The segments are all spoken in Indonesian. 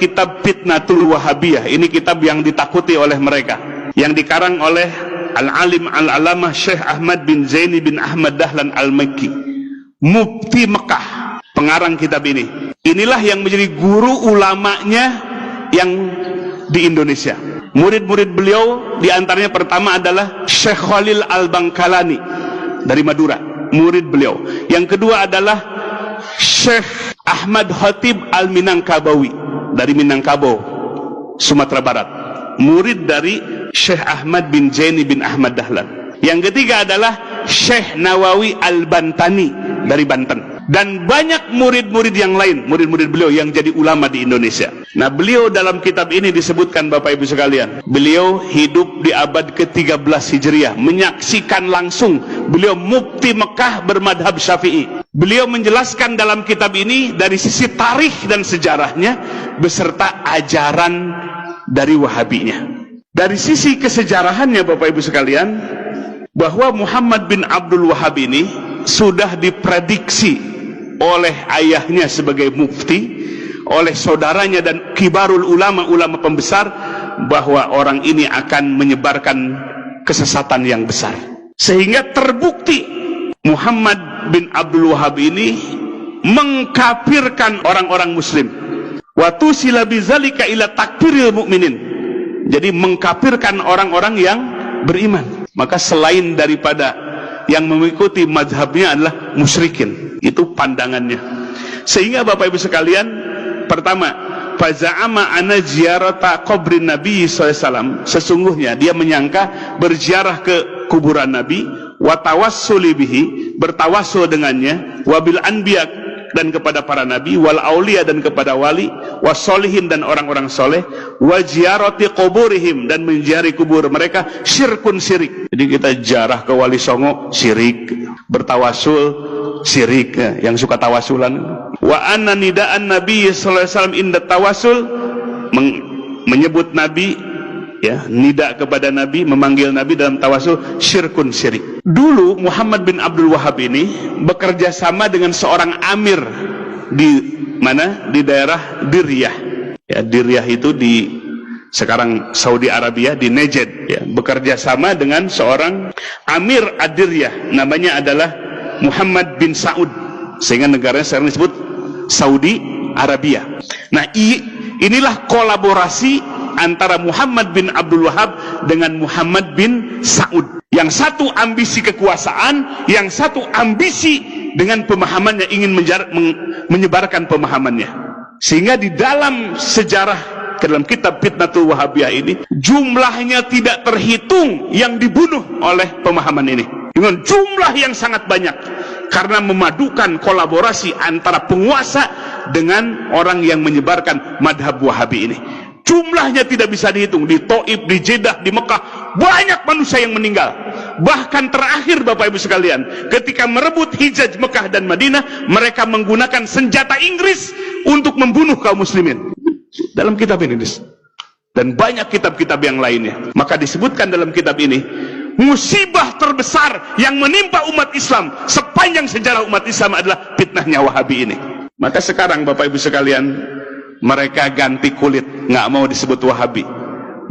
kitab Fitnatul Wahabiyah. Ini kitab yang ditakuti oleh mereka, yang dikarang oleh Al-Alim Al-Alamah Syekh Ahmad bin Zaini bin Ahmad Dahlan Al-Makki, Mufti Mekah, pengarang kitab ini. Inilah yang menjadi guru ulamanya yang di Indonesia. Murid-murid beliau diantaranya pertama adalah Syekh Khalil Al-Bangkalani dari Madura, murid beliau. Yang kedua adalah Syekh Ahmad Khatib Al-Minangkabawi dari Minangkabau, Sumatera Barat, murid dari Syekh Ahmad bin Zaini bin Ahmad Dahlan. Yang ketiga adalah Syekh Nawawi Al-Bantani dari Banten. Dan banyak murid-murid yang lain, murid-murid beliau yang jadi ulama di Indonesia. Nah, beliau dalam kitab ini disebutkan, Bapak Ibu sekalian, beliau hidup di abad ke-13 Hijriah, menyaksikan langsung. Beliau mufti Mekah bermadhab Syafi'i. Beliau menjelaskan dalam kitab ini dari sisi tarikh dan sejarahnya beserta ajaran dari Wahabinya. Dari sisi kesejarahannya, Bapak Ibu sekalian, bahwa Muhammad bin Abdul Wahab ini sudah diprediksi oleh ayahnya sebagai mufti, oleh saudaranya dan kibarul ulama-ulama pembesar, bahwa orang ini akan menyebarkan kesesatan yang besar. Sehingga terbukti Muhammad bin Abdul Wahab ini mengkafirkan orang-orang muslim. Wa tusila bizalika ila takfiril mukminin. Jadi mengkafirkan orang-orang yang beriman. Maka selain daripada yang mengikuti mazhabnya adalah musyrikin. Itu pandangannya. Sehingga Bapak Ibu sekalian, pertama, faza'ama ana ziyarata qabrin Nabi SAW, sesungguhnya dia menyangka berziarah ke kuburan Nabi, wa tawassuli bihi, bertawassul dengannya, wabil anbiya, dan kepada para nabi, wal aulia, dan kepada wali, wasolihin, dan orang-orang soleh, wa ziyarati quburihim, dan menziarahi kubur mereka, syirkun syirik. Jadi kita ziarah ke Wali Songo syirik, bertawassul syirik, yang suka tawasulan. Wa anna nidaan Nabi sallallahu alaihi wasallam inda tawassul, menyebut Nabi, ya, nida kepada Nabi, memanggil Nabi dalam tawasul, syirkun syirik. Dulu Muhammad bin Abdul Wahab ini bekerja sama dengan seorang amir di mana? Di daerah Diryah. Ya, Diryah itu di sekarang Saudi Arabia, di Najd. Ya, bekerja sama dengan seorang amir Ad-Diryah, namanya adalah Muhammad bin Saud, sehingga negaranya sekarang disebut Saudi Arabia. Nah, inilah kolaborasi antara Muhammad bin Abdul Wahab dengan Muhammad bin Saud. Yang satu ambisi kekuasaan, yang satu ambisi dengan pemahamannya, ingin menyebarkan pemahamannya. Sehingga di dalam sejarah, ke dalam kitab Fitnatul Wahabiyah ini, jumlahnya tidak terhitung yang dibunuh oleh pemahaman ini, dengan jumlah yang sangat banyak, karena memadukan kolaborasi antara penguasa dengan orang yang menyebarkan madhab Wahabi ini. Jumlahnya tidak bisa dihitung. Di Taif, di Jeddah, di Mekah, banyak manusia yang meninggal. Bahkan terakhir, Bapak Ibu sekalian, ketika merebut Hijaz Mekah dan Madinah, mereka menggunakan senjata Inggris untuk membunuh kaum muslimin. Dalam kitab ini, dan banyak kitab-kitab yang lainnya. Maka disebutkan dalam kitab ini, musibah terbesar yang menimpa umat Islam sepanjang sejarah umat Islam adalah fitnahnya Wahabi ini. Maka sekarang, Bapak Ibu sekalian, mereka ganti kulit, nggak mau disebut Wahabi,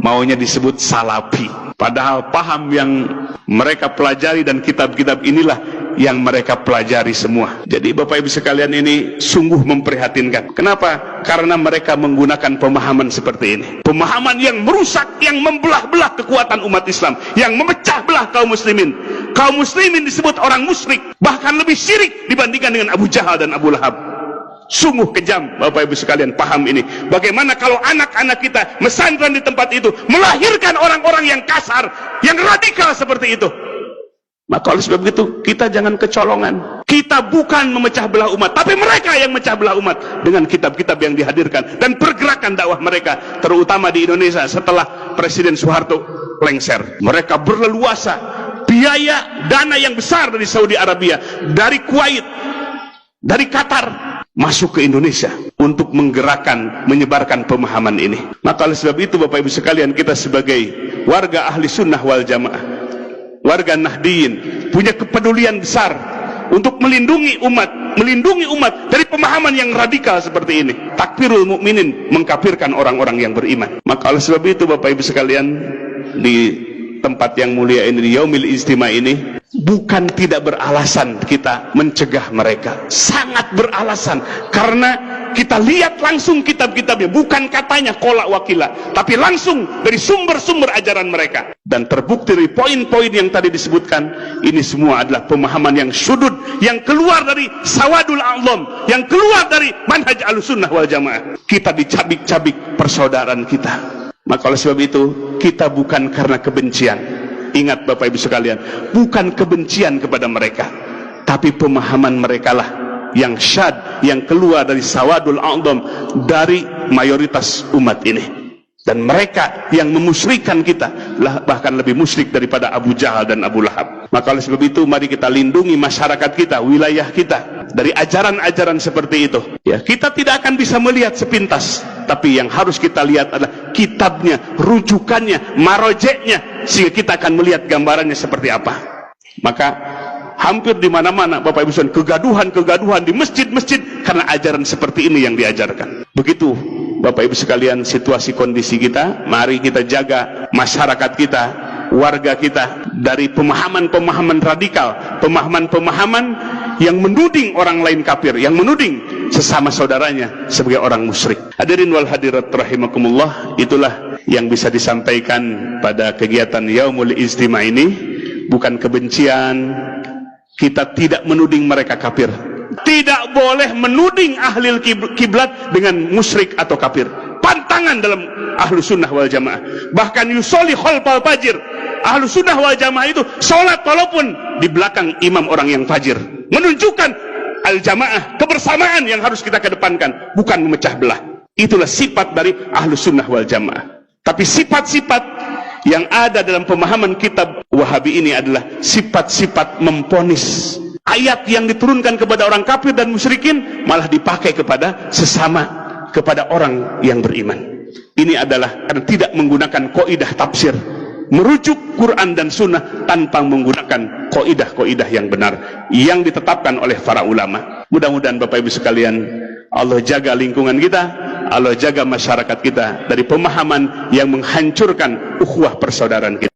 maunya disebut Salafi. Padahal paham yang mereka pelajari dan kitab-kitab inilah yang mereka pelajari semua. Jadi Bapak Ibu sekalian, ini sungguh memprihatinkan. Kenapa? Karena mereka menggunakan pemahaman seperti ini, pemahaman yang merusak, yang membelah-belah kekuatan umat Islam, yang memecah belah kaum muslimin. Kaum muslimin disebut orang musyrik, bahkan lebih syirik dibandingkan dengan Abu Jahal dan Abu Lahab. Sungguh kejam, Bapak Ibu sekalian, paham ini. Bagaimana kalau anak-anak kita mesantren di tempat itu, melahirkan orang-orang yang kasar, yang radikal seperti itu. Maka oleh sebab itu, kita jangan kecolongan. Kita bukan memecah belah umat, tapi mereka yang memecah belah umat dengan kitab-kitab yang dihadirkan dan pergerakan dakwah mereka, terutama di Indonesia setelah Presiden Soeharto lengser. Mereka berleluasa, biaya dana yang besar dari Saudi Arabia, dari Kuwait, dari Qatar, masuk ke Indonesia untuk menggerakkan, menyebarkan pemahaman ini. Maka oleh sebab itu, Bapak Ibu sekalian, kita sebagai warga ahli sunnah wal jamaah, warga Nahdiyin, punya kepedulian besar untuk melindungi umat dari pemahaman yang radikal seperti ini. Takfirul mukminin, mengkafirkan orang-orang yang beriman. Maka oleh sebab itu Bapak Ibu sekalian, di tempat yang mulia ini, di Yaumil Ijtima ini, bukan tidak beralasan kita mencegah mereka, sangat beralasan, karena kita lihat langsung kitab-kitabnya, bukan katanya kolak wakila, tapi langsung dari sumber-sumber ajaran mereka. Dan terbukti dari poin-poin yang tadi disebutkan, ini semua adalah pemahaman yang sudut, yang keluar dari sawadul a'zam, yang keluar dari manhaj Ahlussunnah wal Jamaah. Kita dicabik-cabik persaudaraan kita. Maka oleh sebab itu, kita bukan karena kebencian. Ingat Bapak Ibu sekalian, bukan kebencian kepada mereka, tapi pemahaman mereka lah yang syad, yang keluar dari sawadul a'zam, dari mayoritas umat ini. Dan mereka yang memusyrikan kita lah, bahkan lebih musyrik daripada Abu Jahal dan Abu Lahab. Maka oleh sebab itu, mari kita lindungi masyarakat kita, wilayah kita, dari ajaran-ajaran seperti itu. Ya, kita tidak akan bisa melihat sepintas, tapi yang harus kita lihat adalah kitabnya, rujukannya, marojeknya, sehingga kita akan melihat gambarannya seperti apa. Maka hampir di mana-mana Bapak Ibu sekalian, kegaduhan di masjid-masjid karena ajaran seperti ini yang diajarkan. Begitu Bapak Ibu sekalian situasi kondisi kita. Mari kita jaga masyarakat kita, warga kita, dari pemahaman-pemahaman radikal, pemahaman-pemahaman yang menuding orang lain kafir, yang menuding sesama saudaranya sebagai orang musyrik. Hadirin wal hadirat rahimakumullah, itulah yang bisa disampaikan pada kegiatan Yaumul Ijtima ini. Bukan kebencian, kita tidak menuding mereka kafir. Tidak boleh menuding ahli kiblat dengan musyrik atau kafir. Pantangan dalam Ahlussunnah wal Jamaah. Bahkan yusolli khalfal fajir. Ahlussunnah wal Jamaah itu sholat walaupun di belakang imam orang yang fajir. Menunjukkan al-jamaah, kebersamaan yang harus kita kedepankan, bukan memecah belah. Itulah sifat dari Ahlussunnah wal Jamaah. Tapi sifat-sifat yang ada dalam pemahaman kitab Wahabi ini adalah sifat-sifat memponis. Ayat yang diturunkan kepada orang kafir dan musyrikin malah dipakai kepada sesama, kepada orang yang beriman. Ini adalah karena tidak menggunakan kaidah tafsir, merujuk Quran dan Sunnah tanpa menggunakan kaidah-kaidah yang benar yang ditetapkan oleh para ulama. Mudah-mudahan Bapak Ibu sekalian, Allah jaga lingkungan kita, Allah jaga masyarakat kita dari pemahaman yang menghancurkan ukhuwah persaudaraan kita.